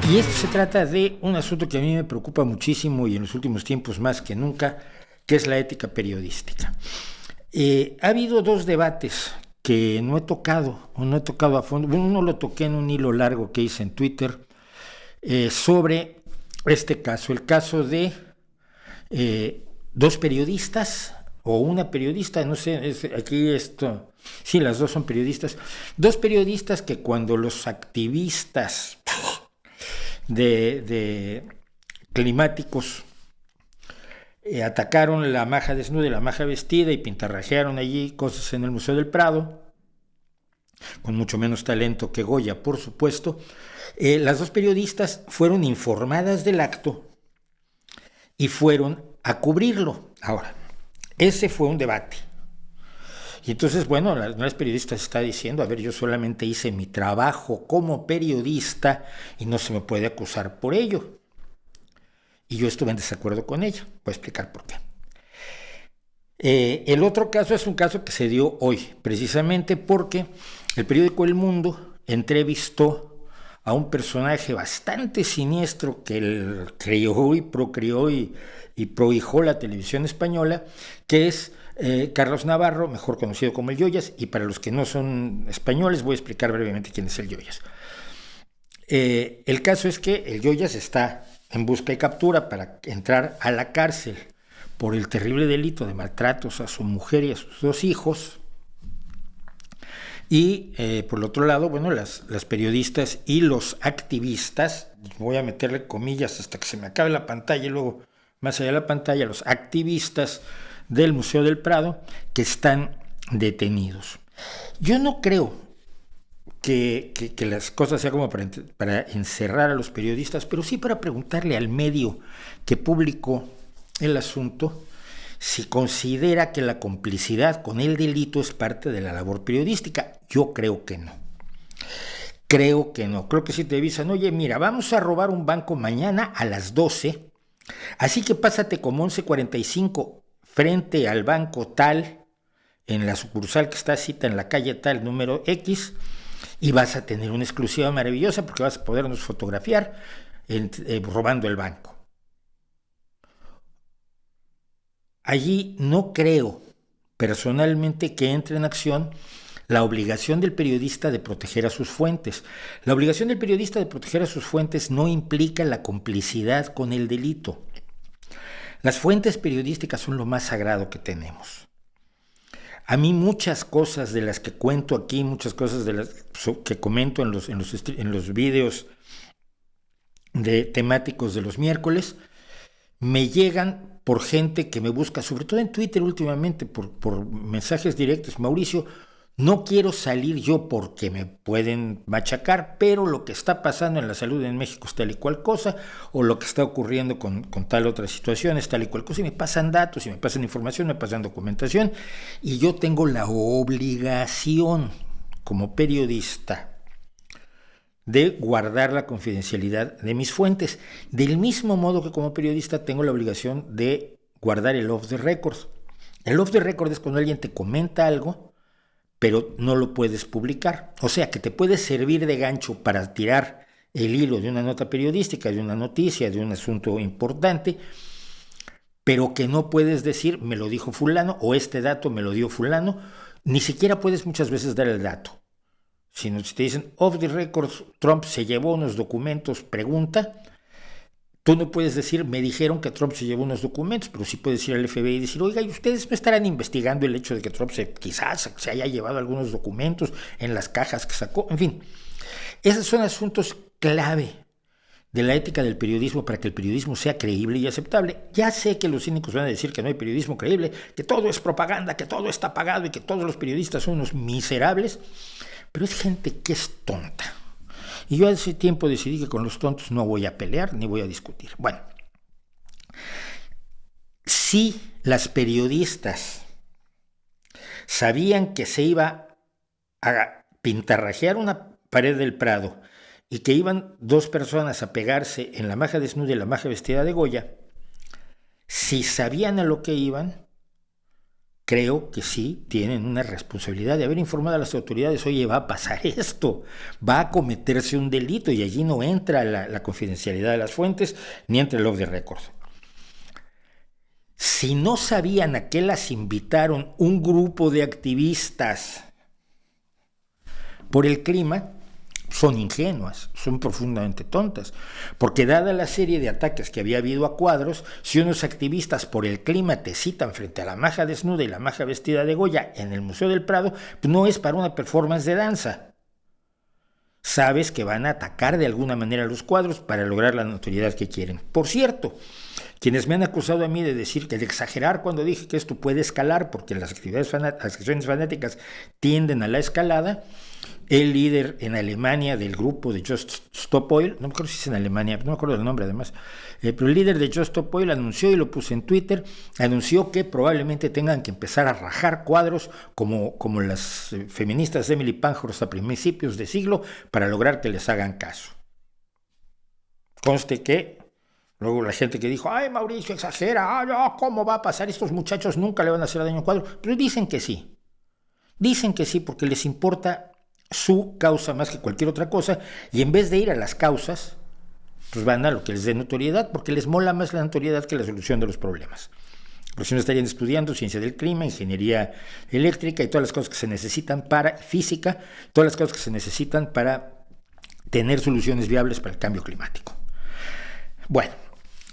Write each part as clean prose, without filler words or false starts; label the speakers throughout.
Speaker 1: Y esto se trata de un asunto que a mí me preocupa muchísimo y en los últimos tiempos más que nunca, que es la ética periodística. Ha habido dos debates que no he tocado a fondo. Bueno, uno lo toqué en un hilo largo que hice en Twitter sobre este caso, el caso de dos periodistas o una periodista, no sé, aquí esto, sí, las dos son periodistas, dos periodistas que cuando los activistas de climáticos atacaron la maja desnuda y la maja vestida y pintarrajearon allí cosas en el Museo del Prado, con mucho menos talento que Goya, por supuesto. Las dos periodistas fueron informadas del acto y fueron a cubrirlo. Ahora, ese fue un debate. Y entonces, bueno, las periodistas está diciendo, a ver, yo solamente hice mi trabajo como periodista y no se me puede acusar por ello. Y yo estuve en desacuerdo con ella. Voy a explicar por qué. El otro caso es un caso que se dio hoy, precisamente porque el periódico El Mundo entrevistó a un personaje bastante siniestro que él creó y procreó y prohijó la televisión española, que es Carlos Navarro, mejor conocido como el Yoyas, y para los que no son españoles voy a explicar brevemente quién es el Yoyas. El caso es que el Yoyas está en busca y captura para entrar a la cárcel por el terrible delito de maltratos a su mujer y a sus dos hijos. Y por el otro lado, bueno, las periodistas y los activistas, voy a meterle comillas hasta que se me acabe la pantalla y luego más allá de la pantalla, los activistas del Museo del Prado que están detenidos. Yo no creo que las cosas sean como para encerrar a los periodistas, pero sí para preguntarle al medio que publicó el asunto si considera que la complicidad con el delito es parte de la labor periodística. Yo creo que no. Creo que si te avisan, oye, mira, vamos a robar un banco mañana a las 12, así que pásate como 11:45 frente al banco tal, en la sucursal que está cita en la calle tal, número X, y vas a tener una exclusiva maravillosa porque vas a podernos fotografiar robando el banco. Allí no creo personalmente que entre en acción la obligación del periodista de proteger a sus fuentes. La obligación del periodista de proteger a sus fuentes no implica la complicidad con el delito. Las fuentes periodísticas son lo más sagrado que tenemos. A mí muchas cosas de las que cuento aquí, muchas cosas de las que comento en los videos temáticos de los miércoles, me llegan por gente que me busca, sobre todo en Twitter últimamente, por mensajes directos. Mauricio, no quiero salir yo porque me pueden machacar, pero lo que está pasando en la salud en México es tal y cual cosa, o lo que está ocurriendo con tal otra situación es tal y cual cosa, y me pasan datos, y me pasan información, me pasan documentación, y yo tengo la obligación como periodista de guardar la confidencialidad de mis fuentes, del mismo modo que como periodista tengo la obligación de guardar el off the record. El off the record es cuando alguien te comenta algo, pero no lo puedes publicar. O sea, que te puede servir de gancho para tirar el hilo de una nota periodística, de una noticia, de un asunto importante, pero que no puedes decir, me lo dijo fulano, o este dato me lo dio fulano. Ni siquiera puedes muchas veces dar el dato. Sino si te dicen, off the record, Trump se llevó unos documentos, pregunta, tú no puedes decir, me dijeron que Trump se llevó unos documentos, pero sí puedes ir al FBI y decir, oiga, ¿y ustedes no estarán investigando el hecho de que Trump quizás se haya llevado algunos documentos en las cajas que sacó? En fin, esos son asuntos clave de la ética del periodismo para que el periodismo sea creíble y aceptable. Ya sé que los cínicos van a decir que no hay periodismo creíble, que todo es propaganda, que todo está pagado y que todos los periodistas son unos miserables, pero es gente que es tonta. Y yo hace tiempo decidí que con los tontos no voy a pelear ni voy a discutir. Bueno, si las periodistas sabían que se iba a pintarrajear una pared del Prado y que iban dos personas a pegarse en la maja desnuda y la maja vestida de Goya, si sabían a lo que iban, creo que sí tienen una responsabilidad de haber informado a las autoridades, oye, va a pasar esto, va a cometerse un delito, y allí no entra la confidencialidad de las fuentes, ni entra el off the record. Si no sabían a qué las invitaron un grupo de activistas por el clima, son ingenuas, son profundamente tontas, porque dada la serie de ataques que había habido a Cuadros, si unos activistas por el clima te citan frente a la maja desnuda y la maja vestida de Goya en el Museo del Prado, pues no es para una performance de danza. Sabes que van a atacar de alguna manera los Cuadros para lograr la notoriedad que quieren. Por cierto, quienes me han acusado a mí de decir que de exagerar cuando dije que esto puede escalar, porque las acciones fanáticas tienden a la escalada, el líder en Alemania del grupo de Just Stop Oil, no me acuerdo si es en Alemania, no me acuerdo del nombre además, pero el líder de Just Stop Oil anunció, y lo puse en Twitter, anunció que probablemente tengan que empezar a rajar Cuadros como las feministas de Emily Pankhurst a principios de siglo para lograr que les hagan caso. Conste que luego la gente que dijo, ay, Mauricio exagera, no, ¿cómo va a pasar? Estos muchachos nunca le van a hacer daño a Cuadros, pero dicen que sí porque les importa su causa más que cualquier otra cosa, y en vez de ir a las causas, pues van a lo que les dé notoriedad, porque les mola más la notoriedad que la solución de los problemas. Porque si no estarían estudiando ciencia del clima, ingeniería eléctrica y todas las cosas que se necesitan para física, todas las cosas que se necesitan para tener soluciones viables para el cambio climático. Bueno,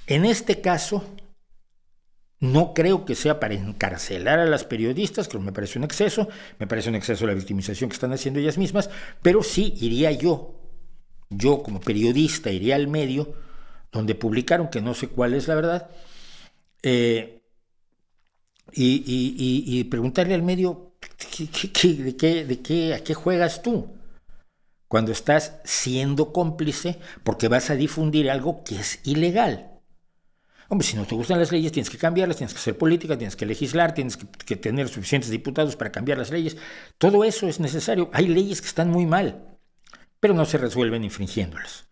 Speaker 1: en este caso, no creo que sea para encarcelar a las periodistas, que me parece un exceso la victimización que están haciendo ellas mismas, pero sí iría yo como periodista, iría al medio donde publicaron, que no sé cuál es la verdad, y preguntarle al medio, ¿a qué juegas tú cuando estás siendo cómplice porque vas a difundir algo que es ilegal? Hombre, si no te gustan las leyes, tienes que cambiarlas, tienes que hacer política, tienes que legislar, tienes que tener suficientes diputados para cambiar las leyes. Todo eso es necesario. Hay leyes que están muy mal, pero no se resuelven infringiéndolas.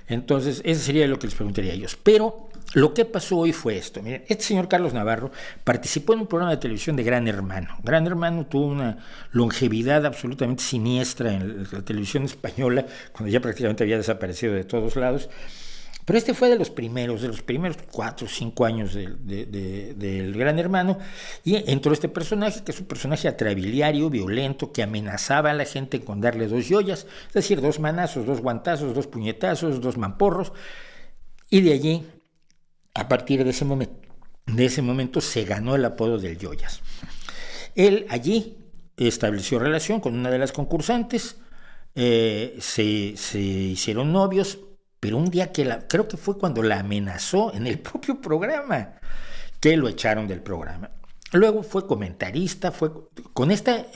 Speaker 1: Entonces, eso sería lo que les preguntaría a ellos. Pero lo que pasó hoy fue esto. Miren, este señor Carlos Navarro participó en un programa de televisión de Gran Hermano. Gran Hermano tuvo una longevidad absolutamente siniestra en la televisión española, cuando ya prácticamente había desaparecido de todos lados. Pero este fue de los primeros 4 o 5 años del Gran Hermano, y entró este personaje, que es un personaje atrabiliario, violento, que amenazaba a la gente con darle 2 yoyas, es decir, 2 manazos, 2 guantazos, 2 puñetazos, 2 mamporros, y de allí, a partir de ese momento se ganó el apodo del yoyas. Él allí estableció relación con una de las concursantes, se hicieron novios, pero un día creo que fue cuando la amenazó en el propio programa, que lo echaron del programa. Luego fue comentarista, fue con esta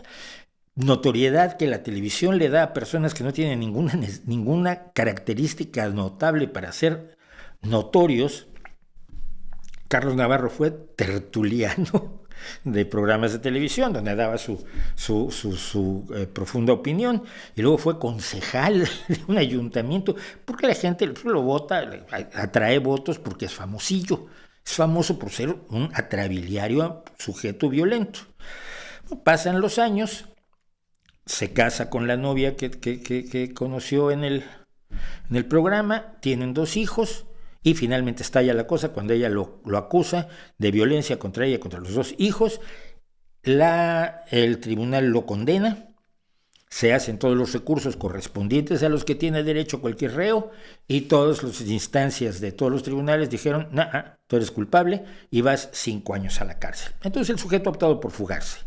Speaker 1: notoriedad que la televisión le da a personas que no tienen ninguna característica notable para ser notorios. Carlos Navarro fue tertuliano de programas de televisión, donde daba su profunda opinión, y luego fue concejal de un ayuntamiento, porque la gente lo vota, atrae votos porque es famosillo, es famoso por ser un atrabiliario sujeto violento. Pasan los años, se casa con la novia que conoció en el programa, tienen 2 hijos, y finalmente estalla la cosa cuando ella lo acusa de violencia contra ella y contra los 2 hijos. El tribunal lo condena, se hacen todos los recursos correspondientes a los que tiene derecho cualquier reo, y todas las instancias de todos los tribunales dijeron, tú eres culpable y vas 5 años a la cárcel. Entonces el sujeto ha optado por fugarse.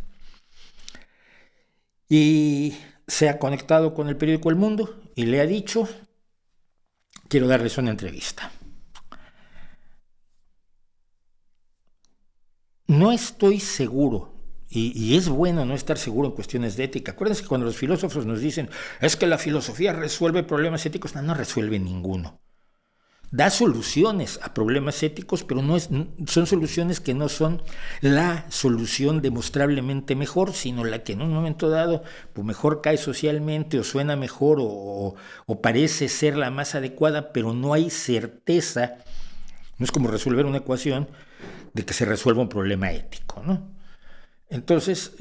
Speaker 1: Y se ha conectado con el periódico El Mundo y le ha dicho, quiero darles una entrevista. No estoy seguro, y es bueno no estar seguro en cuestiones de ética. Acuérdense que cuando los filósofos nos dicen, es que la filosofía resuelve problemas éticos, no resuelve ninguno. Da soluciones a problemas éticos, pero son soluciones que no son la solución demostrablemente mejor, sino la que en un momento dado pues mejor cae socialmente, o suena mejor, o parece ser la más adecuada, pero no hay certeza. No es como resolver una ecuación de que se resuelva un problema ético, ¿no? Entonces,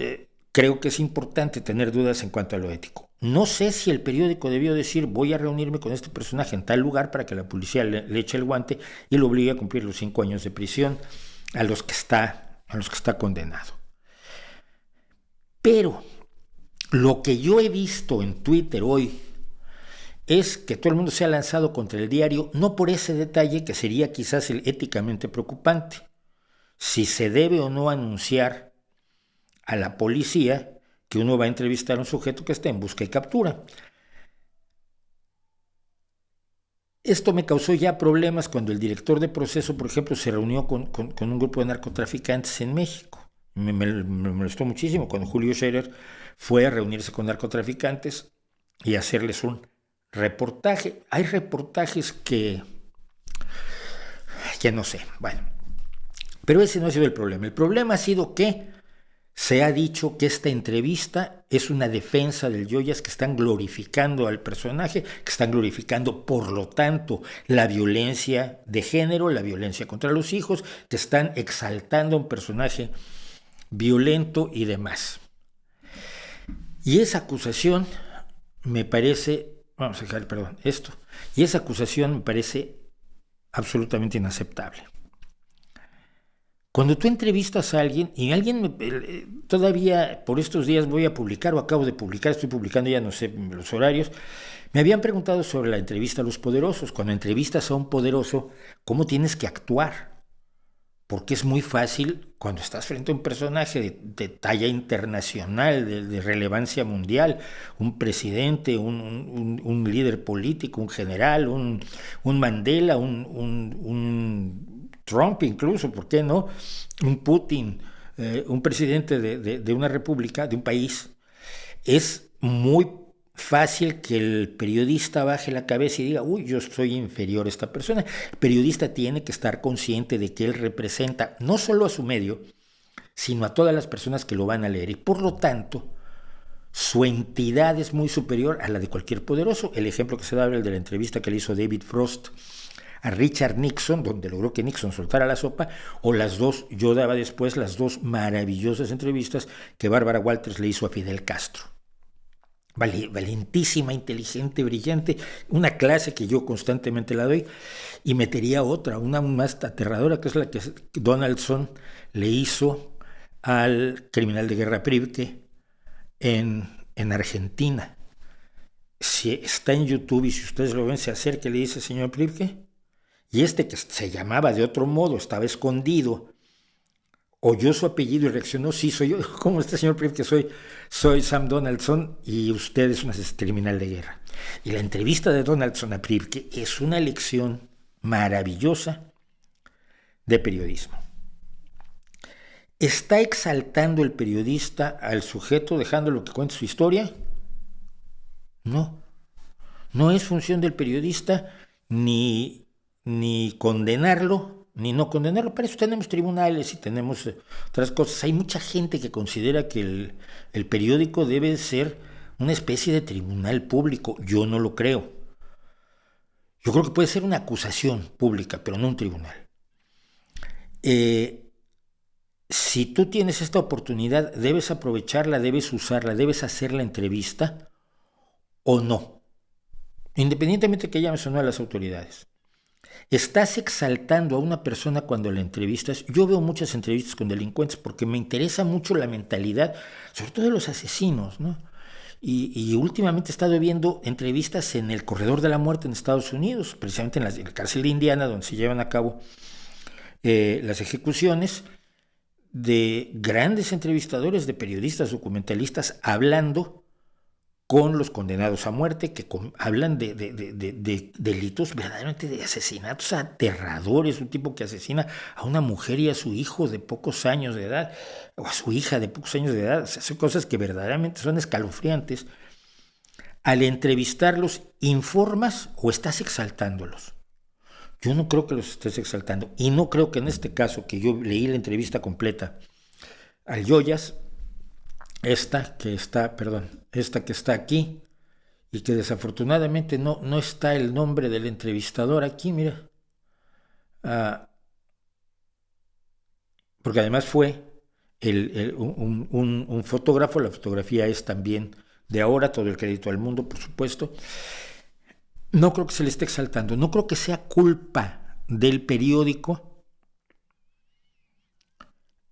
Speaker 1: creo que es importante tener dudas en cuanto a lo ético. No sé si el periódico debió decir voy a reunirme con este personaje en tal lugar para que la policía le eche el guante y lo obligue a cumplir los 5 años de prisión a los que está condenado. Pero lo que yo he visto en Twitter hoy es que todo el mundo se ha lanzado contra el diario, no por ese detalle que sería quizás el éticamente preocupante, si se debe o no anunciar a la policía que uno va a entrevistar a un sujeto que está en busca y captura. Esto me causó ya problemas cuando el director de proceso, por ejemplo, se reunió con un grupo de narcotraficantes en México. Me molestó muchísimo cuando Julio Scherer fue a reunirse con narcotraficantes y hacerles un reportaje. Hay reportajes que no sé, bueno. Pero ese no ha sido el problema. El problema ha sido que se ha dicho que esta entrevista es una defensa del Yoyas, que están glorificando al personaje, que están glorificando, por lo tanto, la violencia de género, la violencia contra los hijos, que están exaltando a un personaje violento y demás. Y esa acusación me parece, vamos a dejar, perdón, esto, y esa acusación me parece absolutamente inaceptable. Cuando tú entrevistas a alguien y alguien todavía por estos días voy a publicar o acabo de publicar, estoy publicando ya no sé los horarios, me habían preguntado sobre la entrevista a los poderosos. Cuando entrevistas a un poderoso, ¿cómo tienes que actuar? Porque es muy fácil cuando estás frente a un personaje de talla internacional, de relevancia mundial, un presidente, un líder político, un general, un Mandela, un Trump incluso, ¿por qué no? Un Putin, un presidente de una república, de un país. Es muy fácil que el periodista baje la cabeza y diga, uy, yo soy inferior a esta persona. El periodista tiene que estar consciente de que él representa no solo a su medio, sino a todas las personas que lo van a leer. Y por lo tanto, su entidad es muy superior a la de cualquier poderoso. El ejemplo que se da es el de la entrevista que le hizo David Frost a Richard Nixon, donde logró que Nixon soltara la sopa, o las dos, yo daba después las dos maravillosas entrevistas que Bárbara Walters le hizo a Fidel Castro. Valentísima, inteligente, brillante, una clase que yo constantemente la doy, y metería otra, una más aterradora, que es la que Donaldson le hizo al criminal de guerra Privke en Argentina. Si está en YouTube y si ustedes lo ven, se acerca y le dice, señor Privke, y este que se llamaba de otro modo, estaba escondido, oyó su apellido y reaccionó, sí, soy yo, ¿cómo está, señor Privke? Soy Sam Donaldson y usted es un criminal de guerra. Y la entrevista de Donaldson a Privke es una lección maravillosa de periodismo. ¿Está exaltando el periodista al sujeto dejándolo que cuente su historia? No. No es función del periodista ni condenarlo, ni no condenarlo. Para eso tenemos tribunales y tenemos otras cosas. Hay mucha gente que considera que el periódico debe ser una especie de tribunal público. Yo no lo creo. Yo creo que puede ser una acusación pública, pero no un tribunal. Si tú tienes esta oportunidad, debes aprovecharla, debes usarla, debes hacer la entrevista o no. Independientemente que llames o no a las autoridades. ¿Estás exaltando a una persona cuando la entrevistas? Yo veo muchas entrevistas con delincuentes porque me interesa mucho la mentalidad, sobre todo de los asesinos, ¿no? Y últimamente he estado viendo entrevistas en el Corredor de la Muerte en Estados Unidos, precisamente en la cárcel de Indiana, donde se llevan a cabo las ejecuciones, de grandes entrevistadores, de periodistas, documentalistas, hablando con los condenados a muerte, que hablan de delitos verdaderamente, de asesinatos aterradores, un tipo que asesina a una mujer y a su hijo de pocos años de edad, o a su hija de pocos años de edad, o sea, son cosas que verdaderamente son escalofriantes. Al entrevistarlos, ¿informas o estás exaltándolos? Yo no creo que los estés exaltando, y no creo que en este caso, que yo leí la entrevista completa al Yoyas, esta que está aquí, y que desafortunadamente no está el nombre del entrevistador aquí, mira. Porque además fue un fotógrafo, la fotografía es también de ahora, todo el crédito al mundo, por supuesto. No creo que se le esté exaltando, no creo que sea culpa del periódico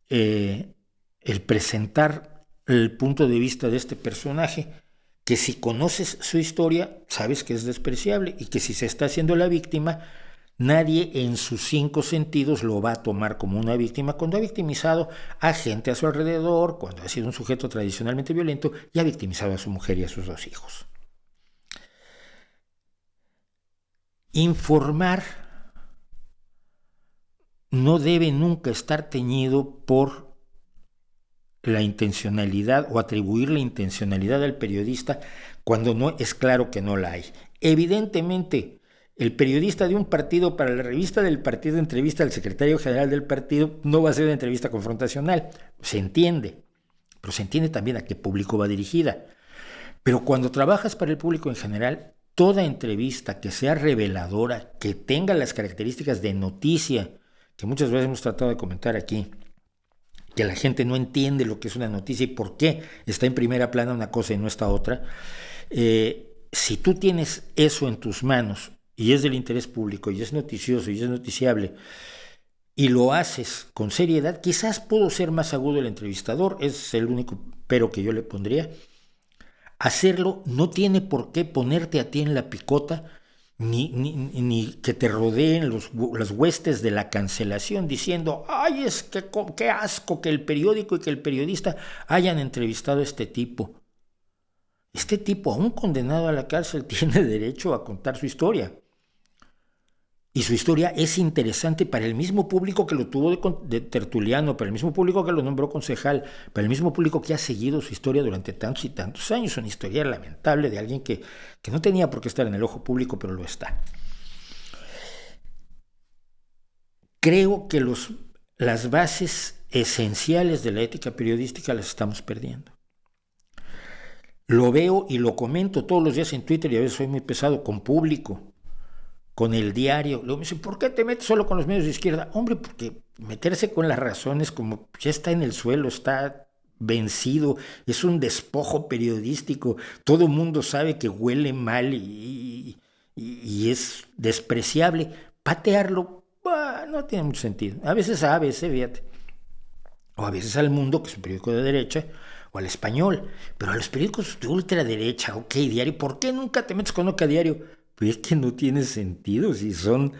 Speaker 1: el presentar el punto de vista de este personaje, que si conoces su historia, sabes que es despreciable y que si se está haciendo la víctima, nadie en sus 5 sentidos lo va a tomar como una víctima cuando ha victimizado a gente a su alrededor, cuando ha sido un sujeto tradicionalmente violento y ha victimizado a su mujer y a sus 2 hijos. Informar no debe nunca estar teñido por la intencionalidad o atribuir la intencionalidad al periodista cuando no es claro que no la hay. Evidentemente, el periodista de un partido para la revista del partido entrevista al secretario general del partido no va a ser una entrevista confrontacional, se entiende, pero se entiende también a qué público va dirigida. Pero cuando trabajas para el público en general, toda entrevista que sea reveladora, que tenga las características de noticia, que muchas veces hemos tratado de comentar aquí, que la gente no entiende lo que es una noticia y por qué está en primera plana una cosa y no está otra, si tú tienes eso en tus manos y es del interés público y es noticioso y es noticiable y lo haces con seriedad, quizás pudo ser más agudo el entrevistador, es el único pero que yo le pondría. Hacerlo no tiene por qué ponerte a ti en la picota ni que te rodeen las huestes de la cancelación diciendo, ay, es que qué asco que el periódico y que el periodista hayan entrevistado a este tipo. Este tipo, aún condenado a la cárcel, tiene derecho a contar su historia. Y su historia es interesante para el mismo público que lo tuvo de tertuliano, para el mismo público que lo nombró concejal, para el mismo público que ha seguido su historia durante tantos y tantos años. Una historia lamentable de alguien que no tenía por qué estar en el ojo público, pero lo está. Creo que las bases esenciales de la ética periodística las estamos perdiendo. Lo veo y lo comento todos los días en Twitter y a veces soy muy pesado con público, con el diario. Luego me dicen, ¿por qué te metes solo con los medios de izquierda? Hombre, porque meterse con las razones como ya está en el suelo, está vencido, es un despojo periodístico, todo el mundo sabe que huele mal y es despreciable. Patearlo no tiene mucho sentido. A veces, fíjate, o a veces al Mundo, que es un periódico de derecha, o al Español, pero a los periódicos de ultraderecha, OK Diario, ¿por qué nunca te metes con OK Diario? Pues es que no tiene sentido, si son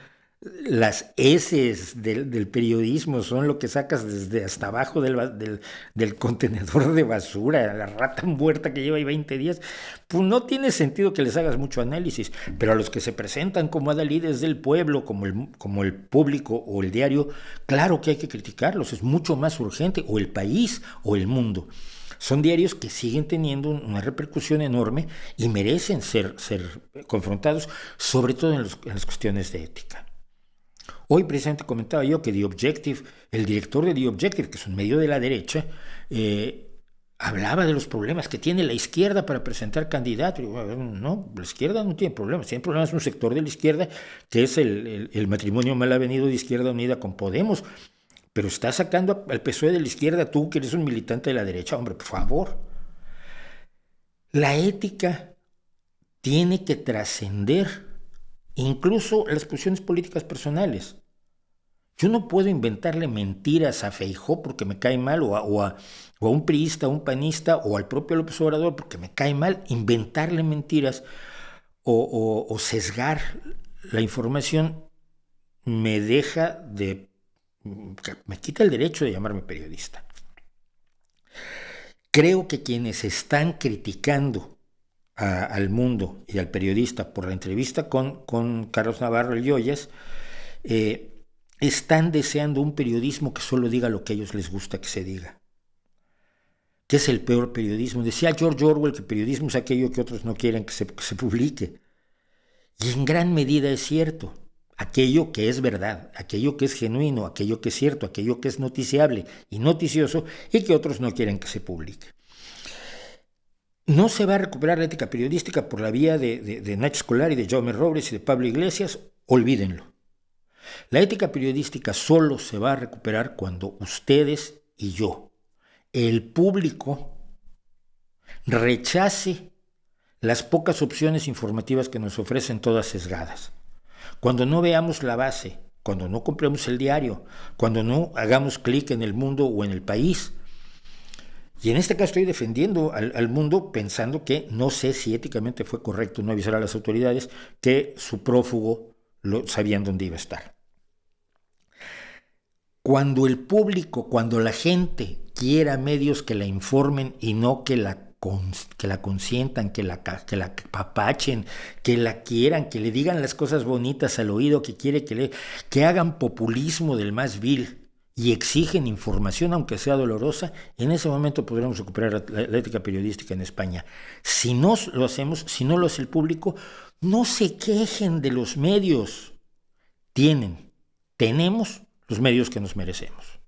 Speaker 1: las heces del periodismo, son lo que sacas desde hasta abajo del contenedor de basura, la rata muerta que lleva ahí 20 días, pues no tiene sentido que les hagas mucho análisis, pero a los que se presentan como adalides del pueblo, como el Público o el Diario, claro que hay que criticarlos, es mucho más urgente, o El País o El Mundo. Son diarios que siguen teniendo una repercusión enorme y merecen ser confrontados, sobre todo en las cuestiones de ética. Hoy precisamente comentaba yo que The Objective, el director de The Objective, que es un medio de la derecha, hablaba de los problemas que tiene la izquierda para presentar candidatos. No, la izquierda no tiene problemas un sector de la izquierda que es el matrimonio mal avenido de Izquierda Unida con Podemos. Pero está sacando al PSOE de la izquierda, tú que eres un militante de la derecha, hombre, por favor. La ética tiene que trascender incluso las posiciones políticas personales. Yo no puedo inventarle mentiras a Feijóo porque me cae mal, o a un priista, a un panista, o al propio López Obrador porque me cae mal, inventarle mentiras o sesgar la información me quita el derecho de llamarme periodista. Creo que quienes están criticando al Mundo y al periodista por la entrevista con Carlos Navarro y Joyas, están deseando un periodismo que solo diga lo que a ellos les gusta que se diga. ¿Qué es el peor periodismo? Decía George Orwell que periodismo es aquello que otros no quieren que se publique. Y en gran medida es cierto. Aquello que es verdad, aquello que es genuino, aquello que es cierto, aquello que es noticiable y noticioso y que otros no quieren que se publique. No se va a recuperar la ética periodística por la vía de Nacho Scolari, de Jaume Robles y de Pablo Iglesias, olvídenlo. La ética periodística solo se va a recuperar cuando ustedes y yo el público rechace las pocas opciones informativas que nos ofrecen, todas sesgadas. Cuando no veamos la base, cuando no compremos el diario, cuando no hagamos clic en El Mundo o en El País. Y en este caso estoy defendiendo al Mundo, pensando que no sé si éticamente fue correcto no avisar a las autoridades que su prófugo sabían dónde iba a estar. Cuando el público, cuando la gente quiera medios que la informen y no que la consientan, que la papachen, que la quieran, que le digan las cosas bonitas al oído, que hagan populismo del más vil y exigen información, aunque sea dolorosa, en ese momento podremos recuperar la ética periodística en España. Si no lo hacemos, si no lo hace el público, no se quejen de los medios. Tenemos los medios que nos merecemos.